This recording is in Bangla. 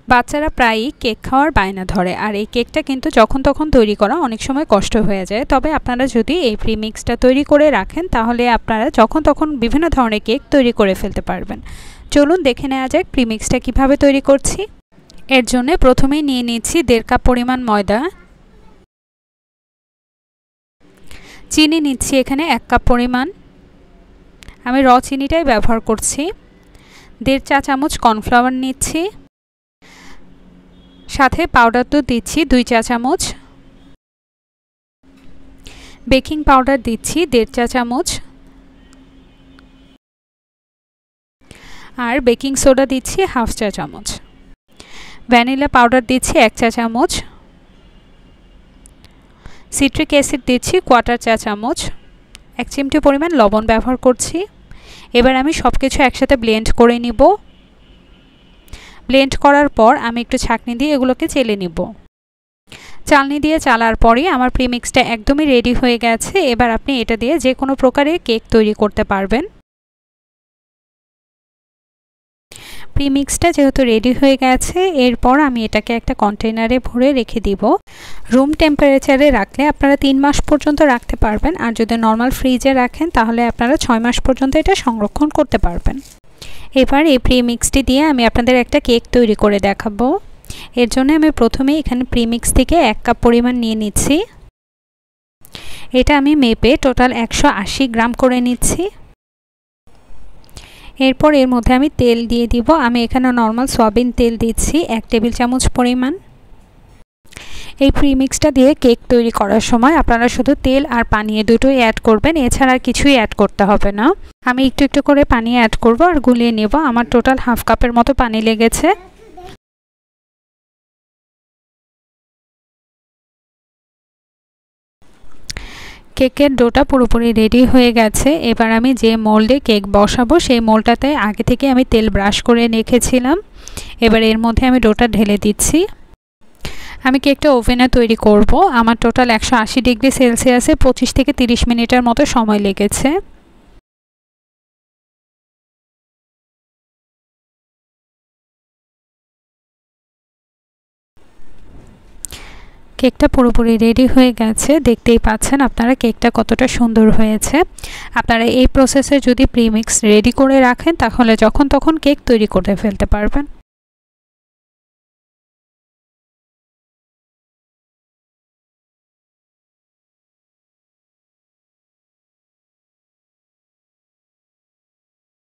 বাচ্চারা প্রায়ই কেক খাওয়ার বায়না ধরে, আর এই কেকটা কিন্তু যখন তখন তৈরি করা অনেক সময় কষ্ট হয়ে যায়। তবে আপনারা যদি এই প্রিমিক্সটা তৈরি করে রাখেন তাহলে আপনারা যখন তখন বিভিন্ন ধরনের কেক তৈরি করে ফেলতে পারবেন। চলুন দেখে নেওয়া যাক প্রিমিক্সটা কিভাবে তৈরি করছি। এর জন্য প্রথমেই নিয়ে নিচ্ছি 1.5 কাপ পরিমাণ ময়দা, চিনি নিচ্ছি এখানে 1 কাপ পরিমাণ, আমি র চিনিটাই ব্যবহার করছি। 1.5 চা চামচ কর্নফ্লাওয়ার নিচ্ছি, সাথে পাউডার দুধ দিচ্ছি 2 চা চামচ, বেকিং পাউডার দিচ্ছি 1.5 চা চামচ, আর বেকিং সোডা দিচ্ছি 1/2 চা চামচ, ভ্যানিলা পাউডার দিচ্ছি 1 চা চামচ, সিট্রিক অ্যাসিড দিচ্ছি 1/4 চা চামচ, 1 চিমটি পরিমাণ লবণ ব্যবহার করছি। এবার আমি সবকিছু একসাথে ব্লেন্ড করে নিব। ব্লেন্ড করার পর আমি একটু ছাঁকনি দিয়ে এগুলোকে চেলে নিব। চালনি দিয়ে চালার পরে আমার প্রিমিক্সটা একদমই রেডি হয়ে গেছে। এবার আপনি এটা দিয়ে যে কোনো প্রকারের কেক তৈরি করতে পারবেন। প্রিমিক্সটা যেহেতু রেডি হয়ে গেছে, এরপর আমি এটাকে একটা কন্টেনারে ভরে রেখে দিব। রুম টেম্পারেচারে রাখলে আপনারা 3 মাস পর্যন্ত রাখতে পারবেন, আর যদি নর্মাল ফ্রিজে রাখেন তাহলে আপনারা 6 মাস পর্যন্ত এটা সংরক্ষণ করতে পারবেন। এবার এই প্রিমিক্সটি দিয়ে আমি আপনাদের একটা কেক তৈরি করে দেখাবো। এর জন্য আমি প্রথমে এখানে প্রিমিক্স থেকে 1 কাপ পরিমাণ নিয়ে নিচ্ছি। এটা আমি মেপে টোটাল 180 গ্রাম করে নিচ্ছি। এরপর এর মধ্যে আমি তেল দিয়ে দিব। আমি এখানে নর্মাল সয়াবিন তেল দিচ্ছি 1 টেবিল চামচ পরিমাণ। এই প্রিমিক্সটা দিয়ে কেক তৈরি করার সময় আপনারা শুধু তেল আর পানি দুটোই অ্যাড করবেন, এছাড়া আর কিছুই অ্যাড করতে হবে না। আমি একটু একটু করে পানি অ্যাড করব আর গুলিয়ে নেব। আমার টোটাল 1/2 কাপের মতো পানি লেগেছে। কেকের ডোটা পুরোপুরি রেডি হয়ে গেছে। এবার আমি যে মোল্ডে কেক বসাবো সেই মোল্ডটাতে আগে থেকে আমি তেল ব্রাশ করে রেখেছিলাম। এবার এর মধ্যে আমি ডোটা ঢেলে দিচ্ছি। আমি কেকটা ওভেনে তৈরি করব। আমার টোটাল 180 ডিগ্রি সেলসিয়াসে 25 থেকে 30 মিনিটের মতো সময় লেগেছে। কেকটা পুরোপুরি রেডি হয়ে গেছে, দেখতেই পাচ্ছেন আপনারা কেকটা কতটা সুন্দর হয়েছে। আপনারা এই প্রসেসে যদি প্রিমিক্স রেডি করে রাখেন তাহলে যখন তখন কেক তৈরি করে ফেলতে পারবেন।